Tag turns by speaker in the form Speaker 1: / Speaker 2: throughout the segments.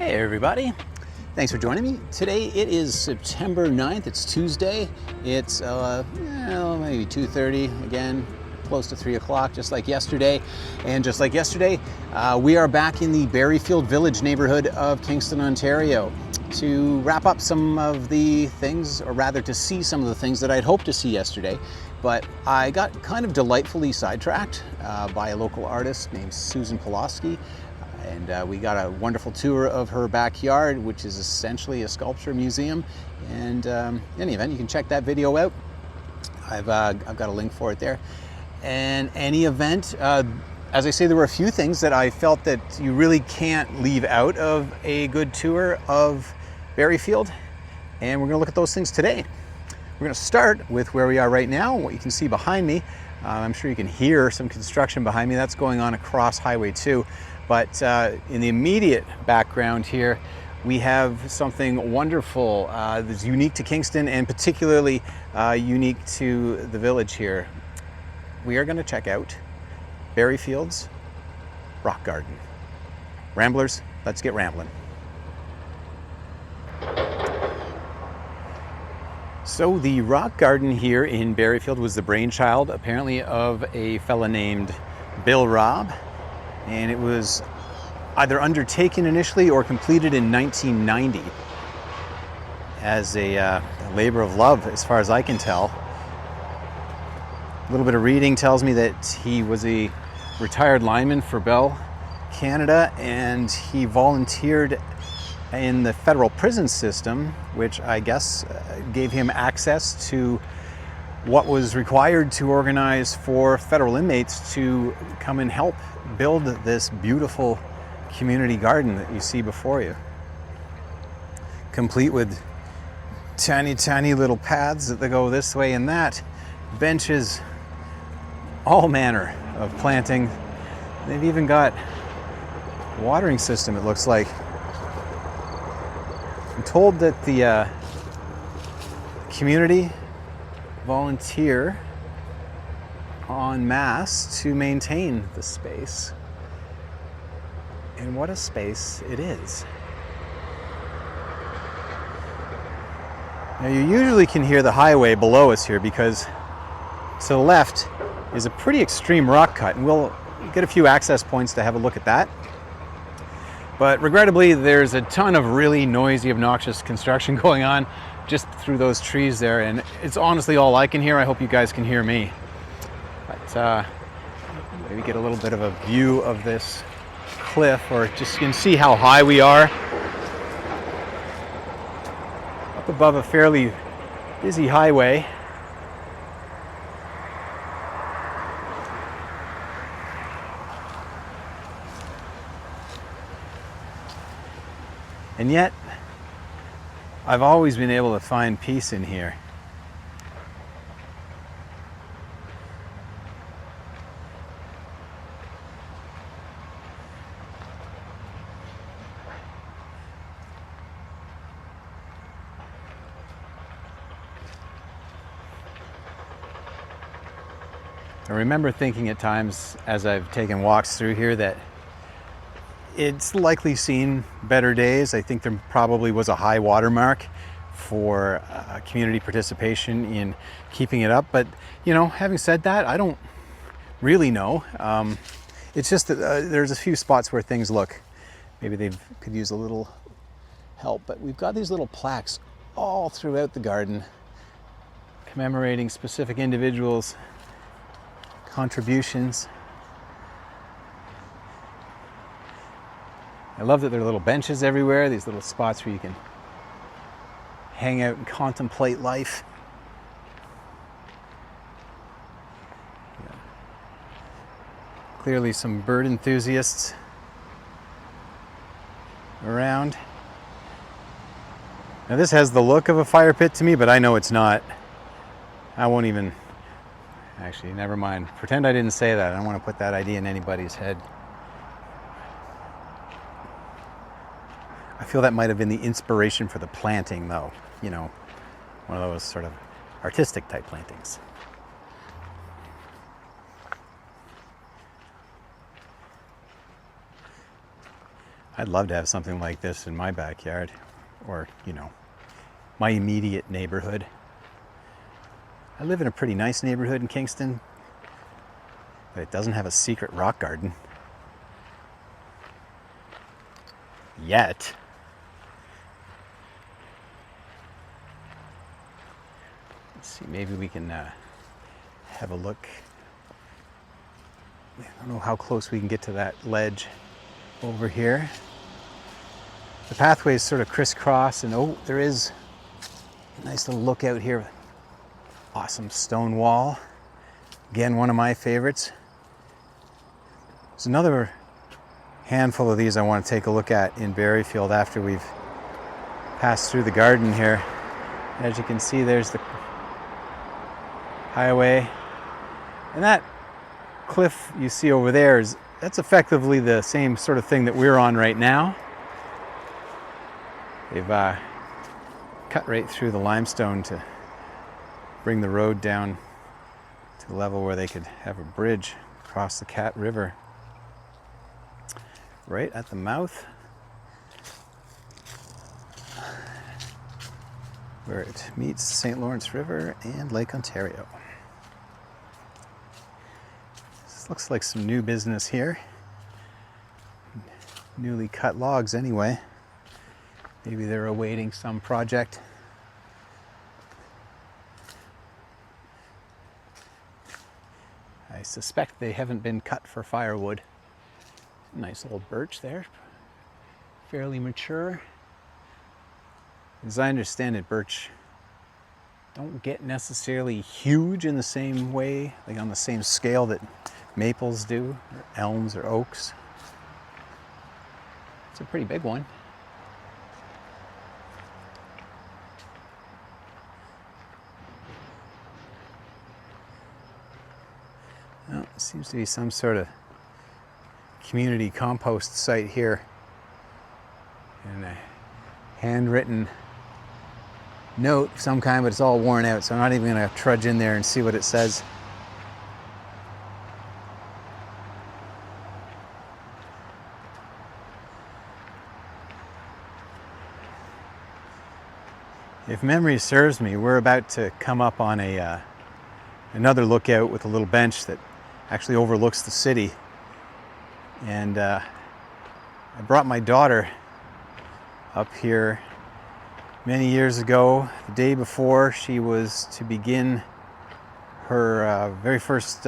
Speaker 1: Hey everybody, thanks for joining me. Today it is September 9th, it's Tuesday. It's maybe 2:30, again, close to 3 o'clock, just like yesterday. And just like yesterday, we are back in the Barriefield Village neighborhood of Kingston, Ontario to wrap up some of the things, or rather to see some of the things that I'd hoped to see yesterday. But I got kind of delightfully sidetracked by a local artist named Susan Pulaski. And we got a wonderful tour of her backyard, which is essentially a sculpture museum. And in any event, you can check that video out. I've got a link for it there. And any event, as I say, there were a few things that I felt that you really can't leave out of a good tour of Barriefield. And we're gonna look at those things today. We're gonna start with where we are right now, what you can see behind me. I'm sure you can hear some construction behind me. That's going on across Highway 2. But in the immediate background here, we have something wonderful that's unique to Kingston and particularly unique to the village here. We are going to check out Barriefield's rock garden. Ramblers, let's get rambling. So the rock garden here in Barriefield was the brainchild, apparently, of a fella named Bill Robb. And it was either undertaken initially or completed in 1990 as a labor of love, as far as I can tell. A little bit of reading tells me that he was a retired lineman for Bell Canada, and he volunteered in the federal prison system, which I guess gave him access to what was required to organize for federal inmates to come and help build this beautiful community garden that you see before you, complete with tiny little paths that go this way and that, benches, all manner of planting. They've even got a watering system, it looks like. I'm told that the community volunteer en masse to maintain the space. And what a space it is. Now you usually can hear the highway below us here because to the left is a pretty extreme rock cut, and we'll get a few access points to have a look at that. But regrettably, there's a ton of really noisy, obnoxious construction going on just through those trees there, and it's honestly all I can hear. I hope you guys can hear me. But maybe get a little bit of a view of this cliff, or just you can see how high we are. Up above a fairly busy highway. And yet, I've always been able to find peace in here. I remember thinking at times as I've taken walks through here that it's likely seen better days. I think there probably was a high watermark for community participation in keeping it up. But, you know, having said that, I don't really know. It's just that there's a few spots where things look, maybe they could use a little help. But we've got these little plaques all throughout the garden commemorating specific individuals' contributions. I love that there are little benches everywhere, these little spots where you can hang out and contemplate life. Yeah. Clearly some bird enthusiasts around. Now this has the look of a fire pit to me, but I know it's not. I won't even, actually, never mind. Pretend I didn't say that. I don't want to put that idea in anybody's head. I feel that might have been the inspiration for the planting, though. You know, one of those sort of artistic type plantings. I'd love to have something like this in my backyard, or, you know, my immediate neighborhood. I live in a pretty nice neighborhood in Kingston, but it doesn't have a secret rock garden. Yet. Let's see, maybe we can have a look. I don't know how close we can get to that ledge over here. The pathways sort of crisscross, and oh, there is a nice little lookout here. Awesome stone wall. Again, one of my favorites. There's another handful of these I want to take a look at in Barriefield after we've passed through the garden here. As you can see, there's the highway. And that cliff you see over there, that's effectively the same sort of thing that we're on right now. They've cut right through the limestone to bring the road down to the level where they could have a bridge across the Cat River. Right at the mouth where it meets the St. Lawrence River and Lake Ontario. This looks like some new business here. Newly cut logs anyway. Maybe they're awaiting some project. I suspect they haven't been cut for firewood. Nice old birch there, fairly mature. As I understand it, birch don't get necessarily huge in the same way, like on the same scale that maples do, or elms or oaks. It's a pretty big one. Well, it seems to be some sort of community compost site here, and a handwritten note of some kind, but it's all worn out, so I'm not even going to trudge in there and see what it says. If memory serves me, we're about to come up on another lookout with a little bench that actually overlooks the city. And I brought my daughter up here many years ago, the day before she was to begin her very first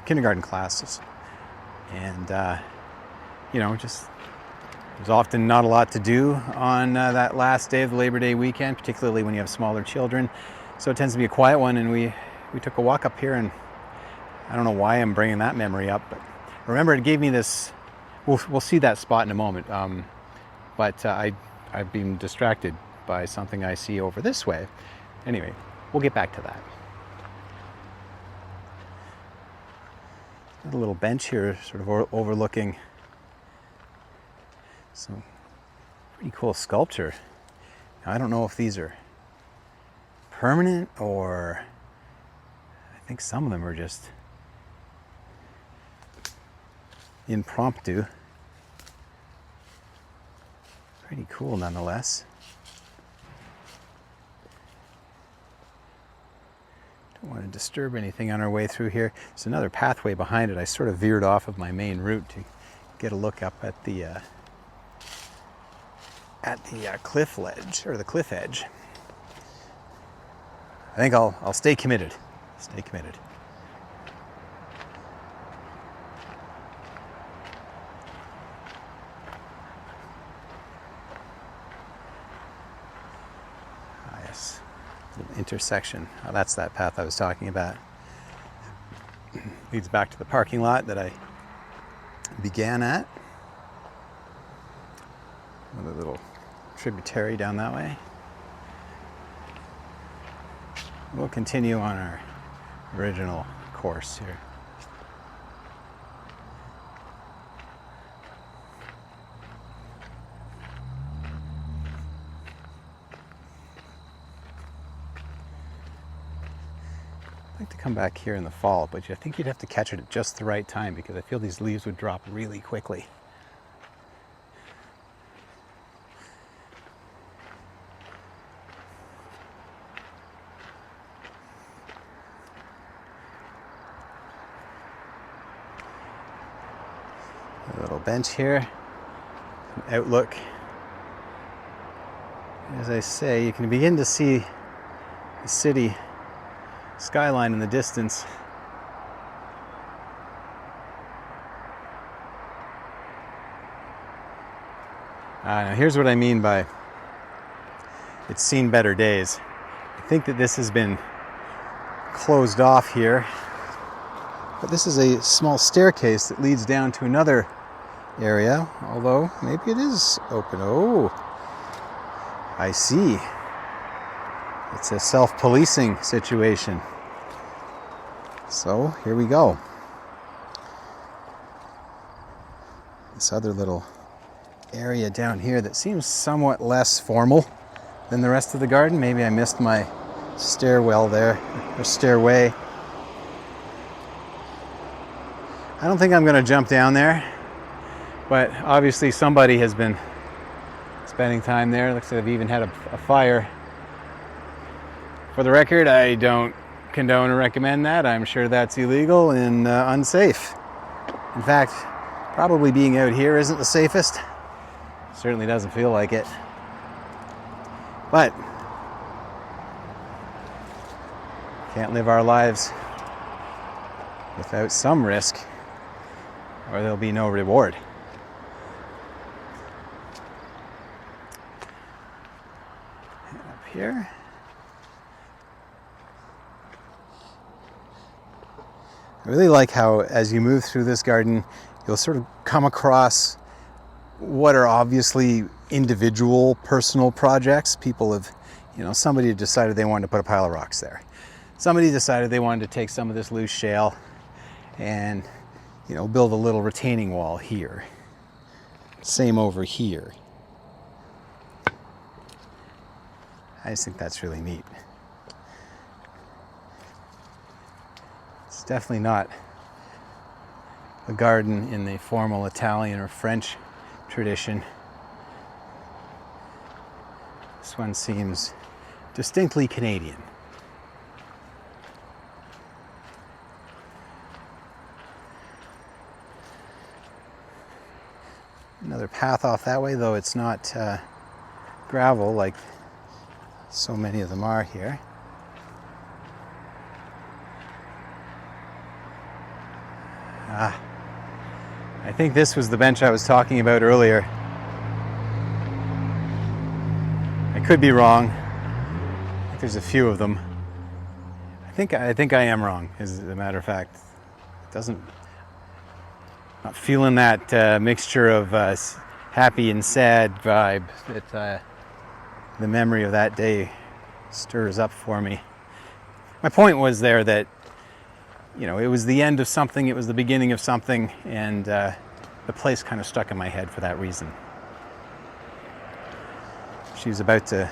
Speaker 1: kindergarten classes. And, you know, just there's often not a lot to do on that last day of the Labor Day weekend, particularly when you have smaller children. So it tends to be a quiet one, and we took a walk up here, and I don't know why I'm bringing that memory up, but remember, it gave me this. We'll see that spot in a moment, but I've been distracted by something I see over this way. Anyway, we'll get back to that. Got a little bench here, sort of overlooking some pretty cool sculpture. Now, I don't know if these are permanent or I think some of them are just impromptu. Pretty cool nonetheless. Don't want to disturb anything on our way through here. There's another pathway behind it. I sort of veered off of my main route to get a look up at the cliff ledge, or the cliff edge. I think I'll stay committed. Stay committed. Ah, yes. Little intersection. Oh, that's that path I was talking about. Leads back to the parking lot that I began at. Another little tributary down that way. We'll continue on our original course here. I'd like to come back here in the fall, but I think you'd have to catch it at just the right time because I feel these leaves would drop really quickly. bench here, an outlook. As I say, you can begin to see the city skyline in the distance. Now here's what I mean by it's seen better days. I think that this has been closed off here, but this is a small staircase that leads down to another area, although maybe it is open. Oh, I see. It's a self-policing situation. So here we go. This other little area down here that seems somewhat less formal than the rest of the garden. Maybe I missed my stairwell there, or stairway. I don't think I'm going to jump down there, but obviously somebody has been spending time there. Looks like they've even had a fire. For the record, I don't condone or recommend that. I'm sure that's illegal and unsafe. In fact, probably being out here isn't the safest. Certainly doesn't feel like it. But can't live our lives without some risk, or there'll be no reward. And up here. I really like how as you move through this garden, you'll sort of come across what are obviously individual personal projects. People have, somebody decided they wanted to put a pile of rocks there. Somebody decided they wanted to take some of this loose shale and, build a little retaining wall here. Same over here. I just think that's really neat. It's definitely not a garden in the formal Italian or French tradition. This one seems distinctly Canadian. Another path off that way, though it's not gravel like so many of them are here. I think this was the bench I was talking about earlier. I could be wrong. I think there's a few of them. I think I am wrong, as a matter of fact. It doesn't. Not feeling that mixture of happy and sad vibe that the memory of that day stirs up for me. My point was there that it was the end of something, it was the beginning of something, and the place kind of stuck in my head for that reason. She's about to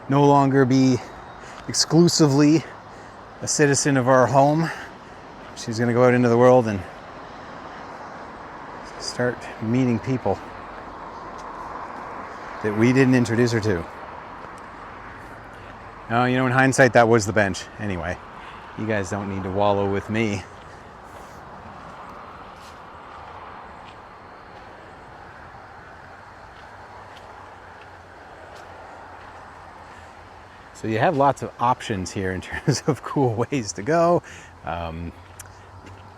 Speaker 1: no longer be exclusively a citizen of our home. She's going to go out into the world and start meeting people that we didn't introduce her to. No, in hindsight, that was the bench. Anyway, you guys don't need to wallow with me. So you have lots of options here in terms of cool ways to go.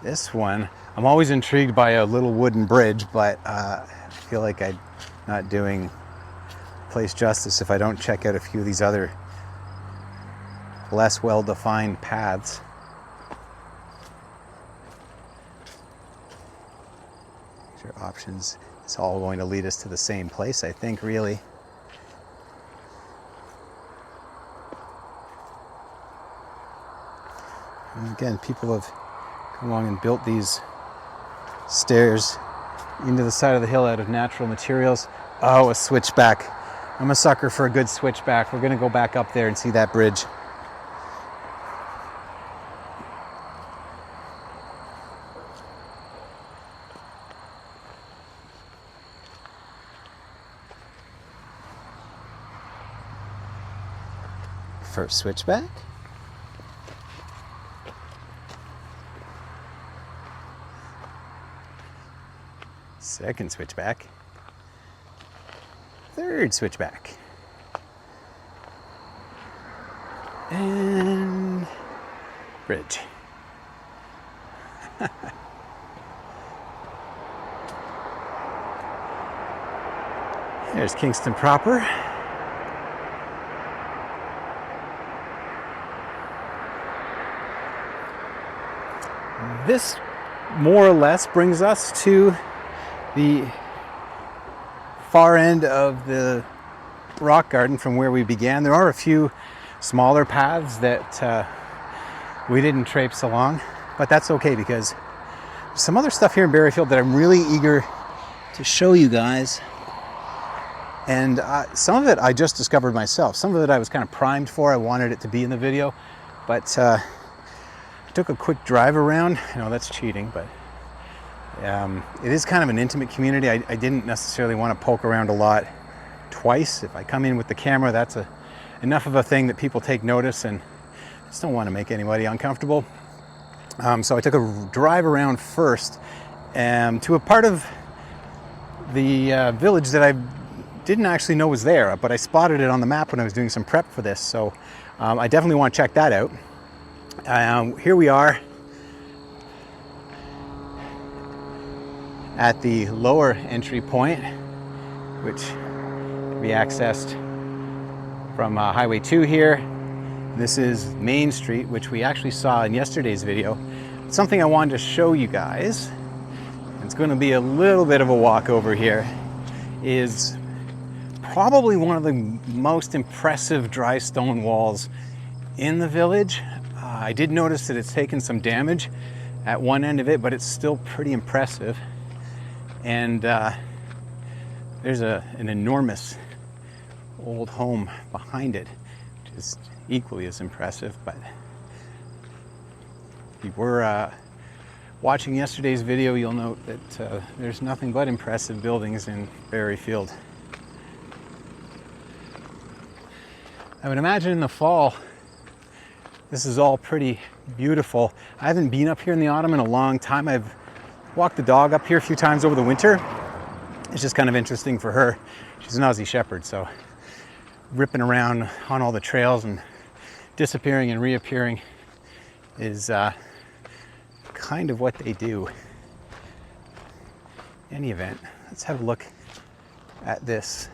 Speaker 1: This one, I'm always intrigued by a little wooden bridge, but I feel like I'm not doing the place justice if I don't check out a few of these other less well-defined paths. These are options. It's all going to lead us to the same place, I think, really. And again, people have come along and built these stairs into the side of the hill out of natural materials. Oh, a switchback. I'm a sucker for a good switchback. We're going to go back up there and see that bridge. First switchback. Second switchback. Third switchback. And bridge. There's Kingston proper. This more or less brings us to the far end of the rock garden from where we began. There are a few smaller paths that we didn't traipse along, but that's okay because there's some other stuff here in Barriefield that I'm really eager to show you guys. And some of it I just discovered myself. Some of it I was kind of primed for. I wanted it to be in the video, but I took a quick drive around. I know that's cheating, but it is kind of an intimate community. I didn't necessarily want to poke around a lot twice. If I come in with the camera, that's enough of a thing that people take notice, and I just don't want to make anybody uncomfortable. So I took a drive around first to a part of the village that I didn't actually know was there, but I spotted it on the map when I was doing some prep for this, so I definitely want to check that out. Here we are at the lower entry point, which can be accessed from Highway 2 here. This is Main Street, which we actually saw in yesterday's video. Something I wanted to show you guys, it's going to be a little bit of a walk over here, is probably one of the most impressive dry stone walls in the village. I did notice that it's taken some damage at one end of it, but it's still pretty impressive. And there's an enormous old home behind it, which is equally as impressive. But if you were watching yesterday's video, you'll note that there's nothing but impressive buildings in Barriefield. I would imagine in the fall, this is all pretty beautiful. I haven't been up here in the autumn in a long time. I've walked the dog up here a few times over the winter. It's just kind of interesting for her. She's an Aussie Shepherd, so ripping around on all the trails and disappearing and reappearing is kind of what they do. In any event, let's have a look at this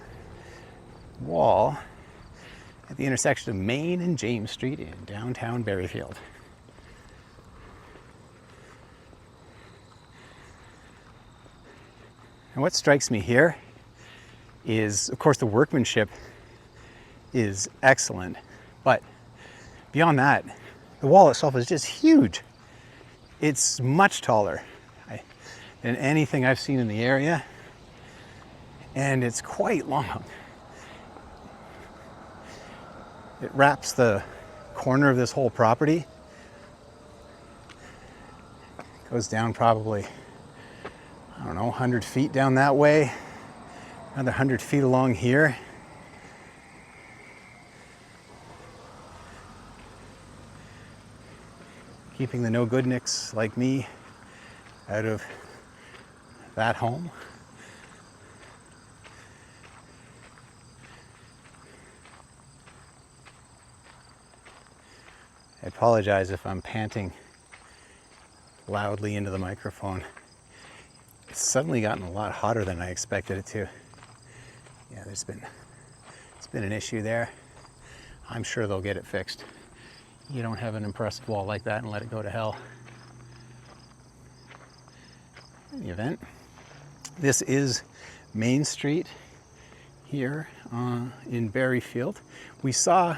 Speaker 1: wall at the intersection of Main and James Street in downtown Barriefield. And what strikes me here is, of course, the workmanship is excellent, but beyond that, the wall itself is just huge. It's much taller than anything I've seen in the area, and it's quite long. It wraps the corner of this whole property. Goes down probably, I don't know, 100 feet down that way, another 100 feet along here. Keeping the no-goodniks like me out of that home. I apologize if I'm panting loudly into the microphone. It's suddenly gotten a lot hotter than I expected it to. Yeah, it's been an issue there. I'm sure they'll get it fixed. You don't have an impressive wall like that and let it go to hell. In any event, this is Main Street here in Barriefield. We saw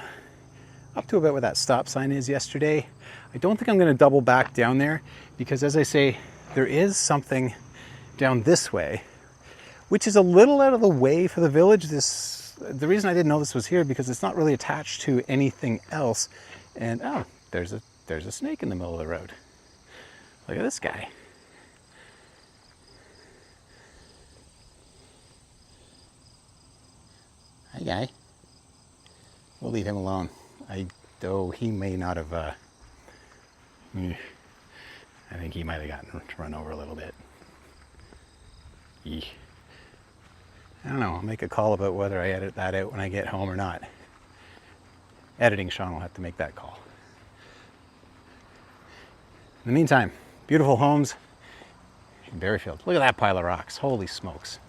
Speaker 1: up to about where that stop sign is yesterday. I don't think I'm going to double back down there because, as I say, there is something down this way, which is a little out of the way for the village. The reason I didn't know this was here because it's not really attached to anything else. And oh, there's a snake in the middle of the road. Look at this guy. Hi, guy. We'll leave him alone. Though he may not have, I think he might have gotten run over a little bit. Eek. I don't know, I'll make a call about whether I edit that out when I get home or not. Editing Sean will have to make that call. In the meantime, beautiful homes in Barriefield. Look at that pile of rocks, holy smokes.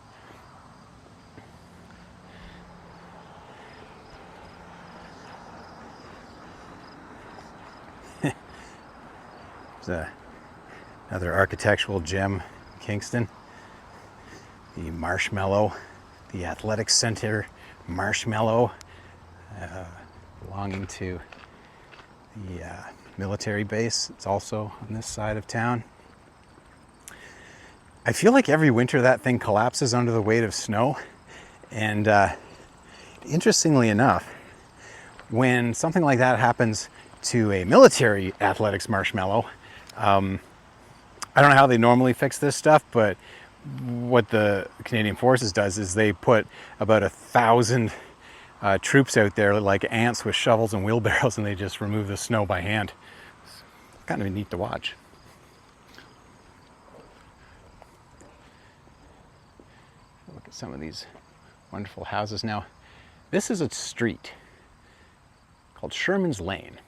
Speaker 1: There's another architectural gem in Kingston. The Marshmallow, the Athletic Center Marshmallow, belonging to the military base. It's also on this side of town. I feel like every winter that thing collapses under the weight of snow. And interestingly enough, when something like that happens to a military athletics marshmallow, I don't know how they normally fix this stuff, but what the Canadian Forces does is they put about 1,000 troops out there like ants with shovels and wheelbarrows, and they just remove the snow by hand. It's kind of neat to watch. Look at some of these wonderful houses. Now, this is a street called Sherman's Lane.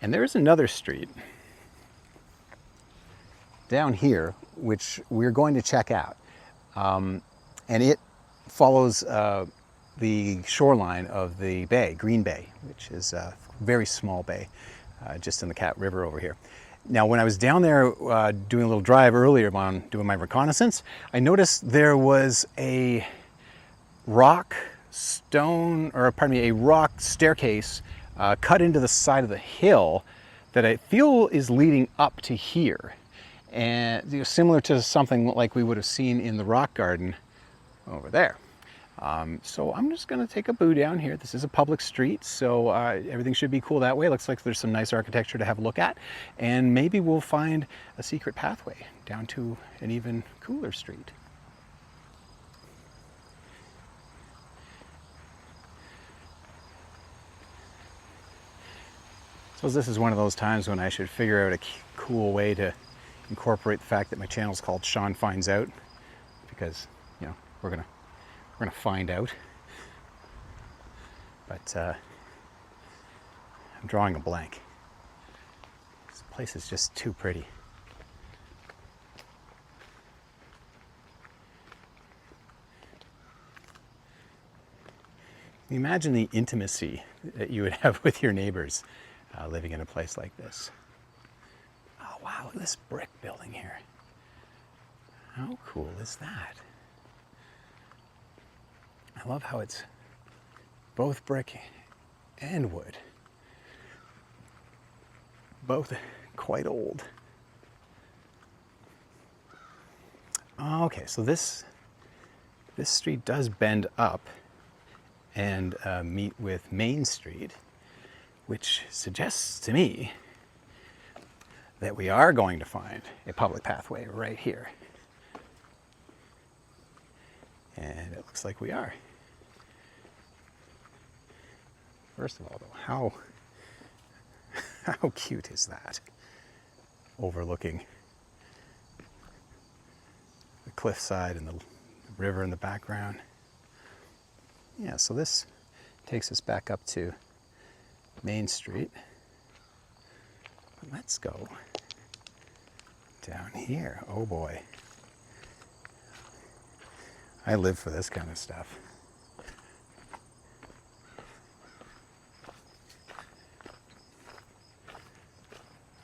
Speaker 1: And there's another street down here, which we're going to check out. And it follows the shoreline of the bay, Green Bay, which is a very small bay, just in the Cat River over here. Now, when I was down there doing a little drive earlier on doing my reconnaissance, I noticed there was a rock staircase cut into the side of the hill that I feel is leading up to here. And similar to something like we would have seen in the rock garden over there. So I'm just going to take a boo down here. This is a public street, so everything should be cool that way. Looks like there's some nice architecture to have a look at, and maybe we'll find a secret pathway down to an even cooler street. I suppose this is one of those times when I should figure out a cool way to incorporate the fact that my channel is called Sean Finds Out, because, you know, we're gonna find out. But I'm drawing a blank. This place is just too pretty. Imagine the intimacy that you would have with your neighbors living in a place like this. Oh wow, look at this brick building here. How cool is that? I love how it's both brick and wood. Both quite old. Okay, so this street does bend up and meet with Main Street, which suggests to me that we are going to find a public pathway right here. And it looks like we are. First of all, though, how cute is that? Overlooking the cliffside and the river in the background. Yeah, so this takes us back up to Main Street. But let's go down here. Oh boy. I live for this kind of stuff.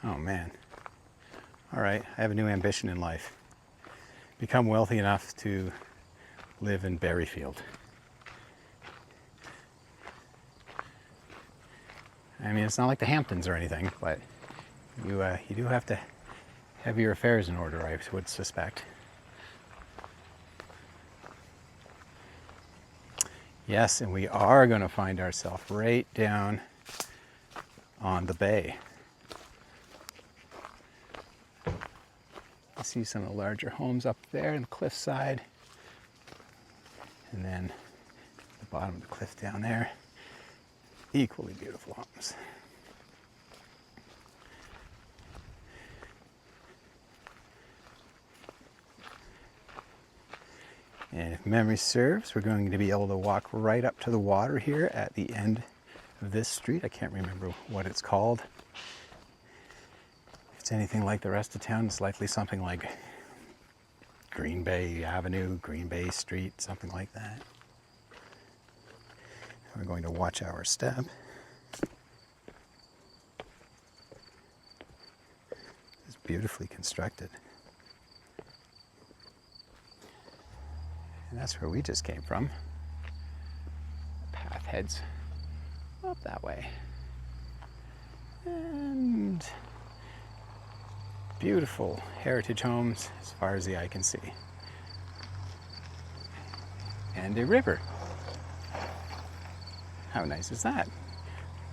Speaker 1: Oh man. All right, I have a new ambition in life. Become wealthy enough to live in Barriefield. I mean, it's not like the Hamptons or anything, but you do have to have your affairs in order, I would suspect. Yes, and we are going to find ourselves right down on the bay. You see some of the larger homes up there in the cliffside, and then the bottom of the cliff down there. Equally beautiful homes. And if memory serves, we're going to be able to walk right up to the water here at the end of this street. I can't remember what it's called. If it's anything like the rest of town, it's likely something like Green Bay Avenue, Green Bay Street, something like that. We're going to watch our step. It's beautifully constructed. And that's where we just came from. The path heads up that way. And beautiful heritage homes as far as the eye can see. And a river. How nice is that?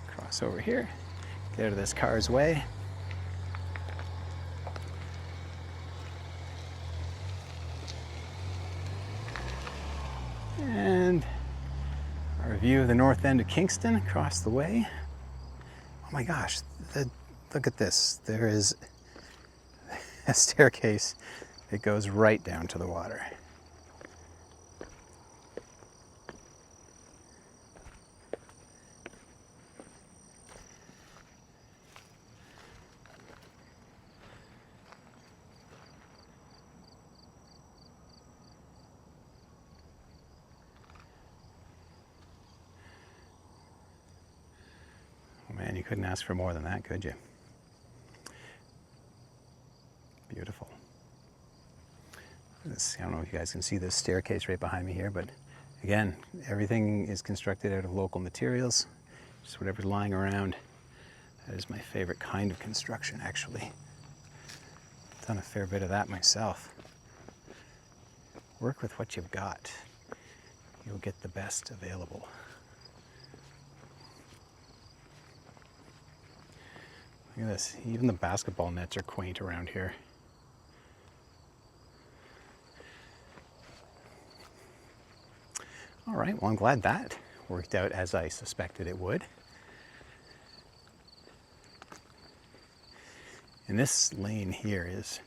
Speaker 1: Cross over here, get out of this car's way. And our view of the north end of Kingston across the way. Oh my gosh, look at this. There is a staircase that goes right down to the water. Man, you couldn't ask for more than that, could you? Beautiful. This, I don't know if you guys can see this staircase right behind me here, but again, everything is constructed out of local materials, just whatever's lying around. That is my favorite kind of construction, actually. I've done a fair bit of that myself. Work with what you've got. You'll get the best available. Look at this, even the basketball nets are quaint around here. All right, well, I'm glad that worked out as I suspected it would. And this lane here is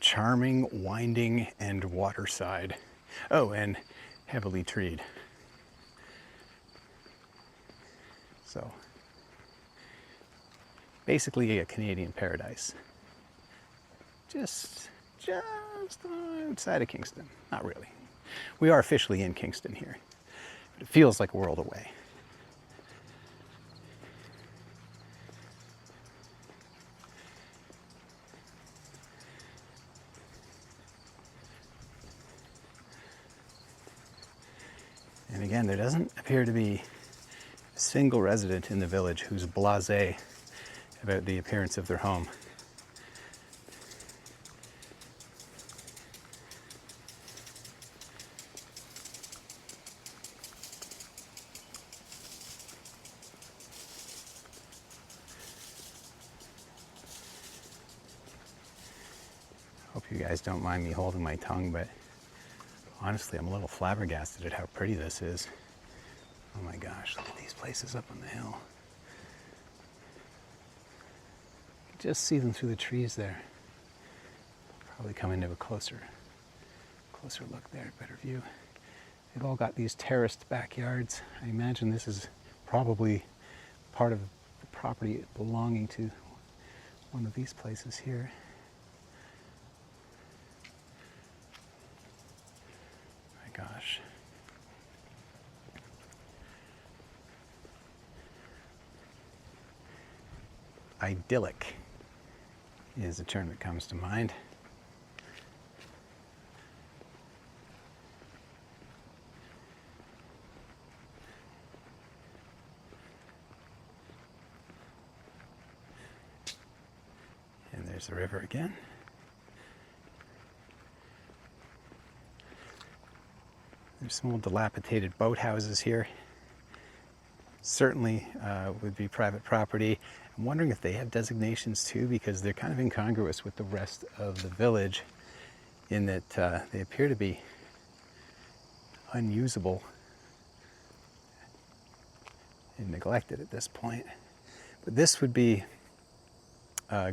Speaker 1: charming, winding, and waterside. Oh, and heavily treed. So, basically a Canadian paradise. Just outside of Kingston. Not really. We are officially in Kingston here, but it feels like a world away. And again, there doesn't appear to be a single resident in the village who's blasé about the appearance of their home. Hope you guys don't mind me holding my tongue, but honestly, I'm a little flabbergasted at how pretty this is. Oh my gosh, look at these places up on the hill. Just see them through the trees there. Probably come into a closer look there, better view. They've all got these terraced backyards. I imagine this is probably part of the property belonging to one of these places here. My gosh. Idyllic is the term that comes to mind. And there's the river again. There's some old dilapidated boathouses here. Certainly would be private property. I'm wondering if they have designations too, because they're kind of incongruous with the rest of the village in that they appear to be unusable and neglected at this point. But this would be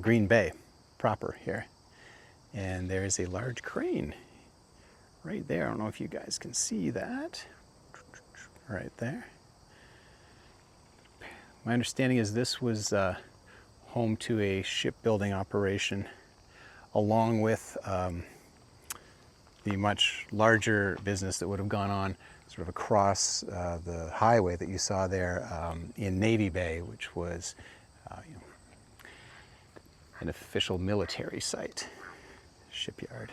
Speaker 1: Green Bay proper here. And there is a large crane right there. I don't know if you guys can see that. Right there. My understanding is this was home to a shipbuilding operation, along with the much larger business that would have gone on sort of across the highway that you saw there in Navy Bay, which was an official military site, shipyard.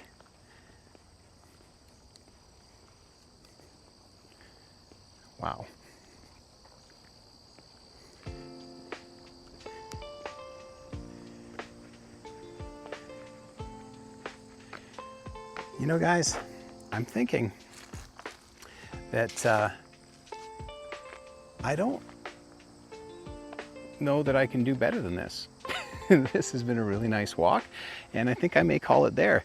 Speaker 1: Wow. You know, guys, I'm thinking that I don't know that I can do better than this. This has been a really nice walk, and I think I may call it there.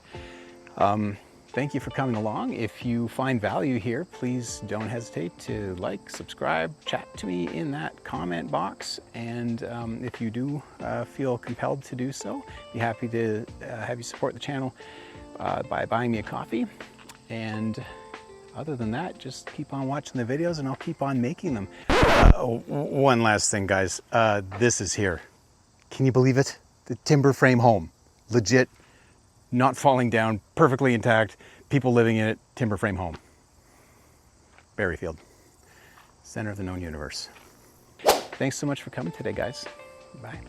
Speaker 1: Thank you for coming along. If you find value here, please don't hesitate to like, subscribe, chat to me in that comment box. And if you do feel compelled to do so, be happy to have you support the channel by buying me a coffee. And other than that, just keep on watching the videos and I'll keep on making them. One last thing, guys. This is here. Can you believe it? The timber frame home. Legit. Not falling down, perfectly intact, people living in it, timber frame home. Barriefield, center of the known universe. Thanks so much for coming today, guys. Bye.